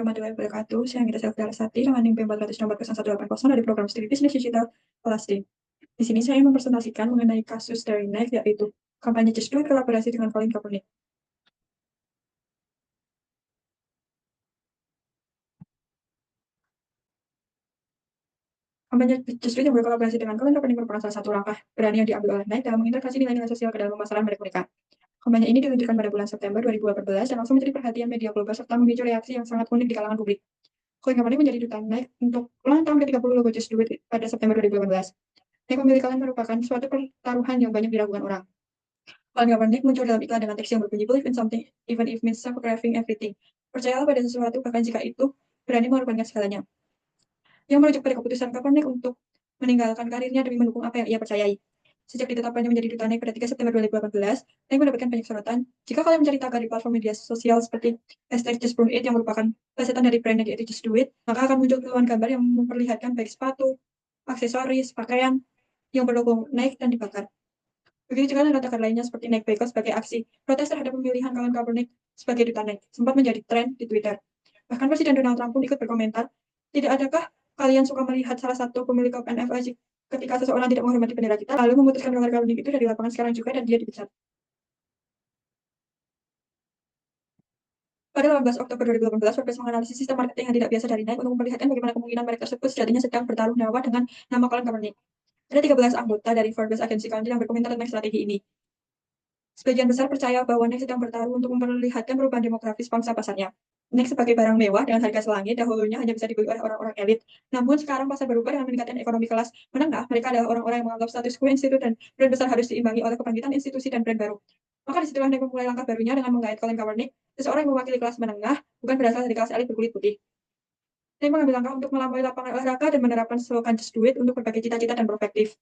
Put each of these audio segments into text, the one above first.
warahmatullahi wabarakatuh. Saya Anggita Selvia Lesati dengan NIM P400 nomor 0180 dari program studi bisnis digital kelas D. Di sini saya mempresentasikan mengenai kasus dari Nike, yaitu kampanye Just Do It kolaborasi dengan Colin Kaepernick. Kampanye Just Do It yang berkolaborasi dengan Colin Kaepernick merupakan salah satu langkah berani yang diambil oleh Nike dalam mengintegrasi nilai-nilai sosial ke dalam pemasaran mereka. Kampanye ini diluncurkan pada bulan September 2018 dan langsung menjadi perhatian media global serta memicu reaksi yang sangat unik di kalangan publik. Colin Kaepernick menjadi duta Nike untuk ulang tahun ke-30 logo Just Do It pada September 2018. Nike memilih kalian merupakan suatu pertaruhan yang banyak diragukan orang. Colin Kaepernick muncul dalam iklan dengan teks yang berbunyi "Believe in something, even if means sacrificing everything." Percayalah pada sesuatu, bahkan jika itu berani mengorbankan segalanya. Yang merujuk pada keputusan Kaepernick untuk meninggalkan karirnya demi mendukung apa yang ia percayai. Sejak ditetapkannya menjadi duta Nike pada 3 September 2018, Nike mendapatkan banyak sorotan. Jika kalian mencari tagar di platform media sosial seperti #JustProve It yang merupakan plesetan dari brand Nike yaitu Just Do It, maka akan muncul keluhan gambar yang memperlihatkan baik sepatu, aksesoris, pakaian yang berlogo Nike dan dibakar. Begitu juga dengan tagar lainnya seperti Nike Boycott sebagai aksi protes terhadap pemilihan Colin Kaepernick sebagai duta Nike, sempat menjadi tren di Twitter. Bahkan Presiden Donald Trump pun ikut berkomentar, "Tidak adakah kalian suka melihat salah satu pemilik klub NFL ketika seseorang tidak menghormati bendera kita, lalu memutuskan Colin Kaepernick itu dari lapangan sekarang juga dan dia dipecat?" Pada 18 Oktober 2018, Forbes menganalisis sistem marketing yang tidak biasa dari Nike untuk memperlihatkan bagaimana kemungkinan merek tersebut sejatinya sedang bertaruh nyawa dengan nama Colin Kaepernick. Ada 13 anggota dari Forbes Agency Council yang berkomentar tentang strategi ini. Sebagian besar percaya bahwa Nike sedang bertarung untuk memperlihatkan perubahan demografis pangsa pasarnya. Nike sebagai barang mewah dengan harga selangit dahulunya hanya bisa dibeli oleh orang-orang elit. Namun sekarang pasar berubah dengan meningkatkan ekonomi kelas menengah. Mereka adalah orang-orang yang menganggap status quo institut dan brand besar harus diimbangi oleh kebangkitan institusi dan brand baru. Maka disitulah Nike memulai langkah barunya dengan menggait Colin Kaepernick, seseorang yang mewakili kelas menengah, bukan berasal dari kelas elit berkulit putih. Nike mengambil langkah untuk melampaui lapangan olahraga dan menerapkan slogan Just Do It untuk berbagai cita-cita dan perspektif.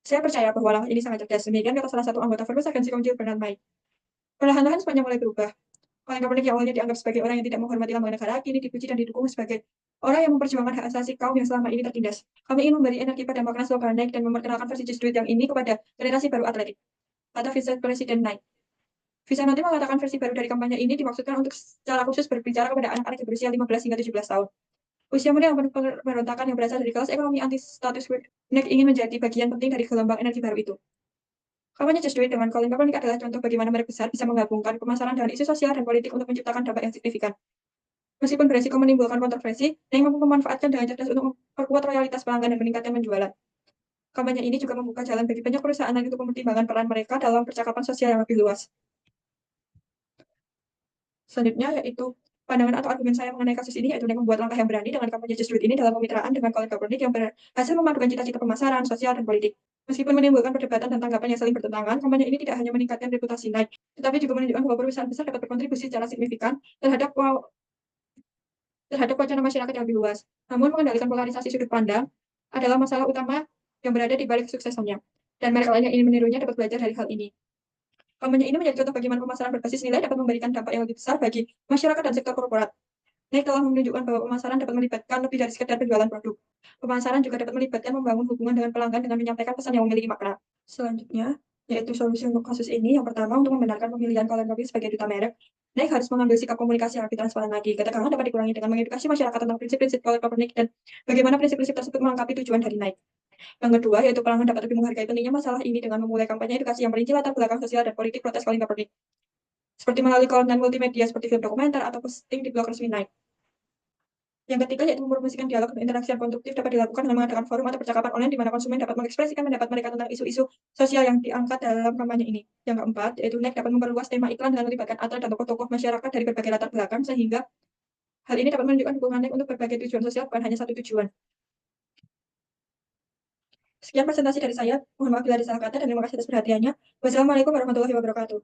Saya percaya bahwa langkah ini sangat cerdas, demikian kata salah satu anggota Forbes Agency Council, Bernard May. Perlahan-lahan semuanya mulai berubah. Colin Kaepernick yang awalnya dianggap sebagai orang yang tidak menghormati lambang negara, kini dipuji dan didukung sebagai orang yang memperjuangkan hak asasi kaum yang selama ini tertindas. Kami ingin memberi energi pada makna slogan Nike dan memperkenalkan versi Just Do It yang ini kepada generasi baru atletik, kata Vice President Nike. Visa nanti mengatakan versi baru dari kampanye ini dimaksudkan untuk secara khusus berbicara kepada anak-anak yang berusia 15 hingga 17 tahun. Usia muda yang penuh pemberontakan yang berasal dari kelas ekonomi anti-status quo. Nike ingin menjadi bagian penting dari gelombang energi baru itu. Kampanye Just Do It dengan Colin Kaepernick adalah contoh bagaimana merek besar bisa menggabungkan pemasaran dengan isu sosial dan politik untuk menciptakan dampak yang signifikan. Meskipun beresiko menimbulkan kontroversi, Nike mampu memanfaatkan dengan cerdas untuk memperkuat loyalitas pelanggan dan meningkatkan penjualan. Kampanye ini juga membuka jalan bagi banyak perusahaan lain untuk mempertimbangkan peran mereka dalam percakapan sosial yang lebih luas. Selanjutnya yaitu pandangan atau argumen saya mengenai kasus ini, yaitu Nike membuat langkah yang berani dengan kampanye Just Do It ini dalam kemitraan dengan Colin Kaepernick yang berhasil memadukan cita-cita pemasaran, sosial, dan politik. Meskipun menimbulkan perdebatan dan tanggapan yang saling bertentangan, kampanye ini tidak hanya meningkatkan reputasi Nike, tetapi juga menunjukkan bahwa perusahaan besar dapat berkontribusi secara signifikan terhadap wacana masyarakat yang lebih luas. Namun, mengendalikan polarisasi sudut pandang adalah masalah utama yang berada di balik kesuksesannya. Dan mereka lain yang ingin menirunya dapat belajar dari hal ini. Kampanye ini menjadi contoh bagaimana pemasaran berbasis nilai dapat memberikan dampak yang lebih besar bagi masyarakat dan sektor korporat. Nike telah menunjukkan bahwa pemasaran dapat melibatkan lebih dari sekedar penjualan produk. Pemasaran juga dapat melibatkan membangun hubungan dengan pelanggan dengan menyampaikan pesan yang memiliki makna. Selanjutnya, yaitu solusi untuk kasus ini. Yang pertama, untuk membenarkan pemilihan Colin Kaepernick sebagai duta merek, Nike harus mengambil sikap komunikasi yang lebih transparan lagi. Ketegangan dapat dikurangi dengan mengedukasi masyarakat tentang prinsip-prinsip Colin Kaepernick dan bagaimana prinsip-prinsip tersebut melengkapi tujuan dari Nike. Yang kedua, yaitu pelanggan dapat lebih menghargai pentingnya masalah ini dengan memulai kampanye edukasi yang merinci latar belakang sosial dan politik protes Colin Kaepernick, seperti melalui konten multimedia seperti film dokumenter atau posting di blog resmi Nike. Yang ketiga, yaitu mempromosikan dialog dan interaksi yang konstruktif dapat dilakukan dengan mengadakan forum atau percakapan online di mana konsumen dapat mengekspresikan pendapat mereka tentang isu-isu sosial yang diangkat dalam kampanye ini. Yang keempat, yaitu Nike dapat memperluas tema iklan dengan melibatkan atlet dan tokoh-tokoh masyarakat dari berbagai latar belakang, sehingga hal ini dapat menunjukkan dukungan Nike untuk berbagai tujuan sosial, bukan hanya satu tujuan. Sekian presentasi dari saya. Mohon maaf bila ada salah kata dan terima kasih atas perhatiannya. Wassalamualaikum warahmatullahi wabarakatuh.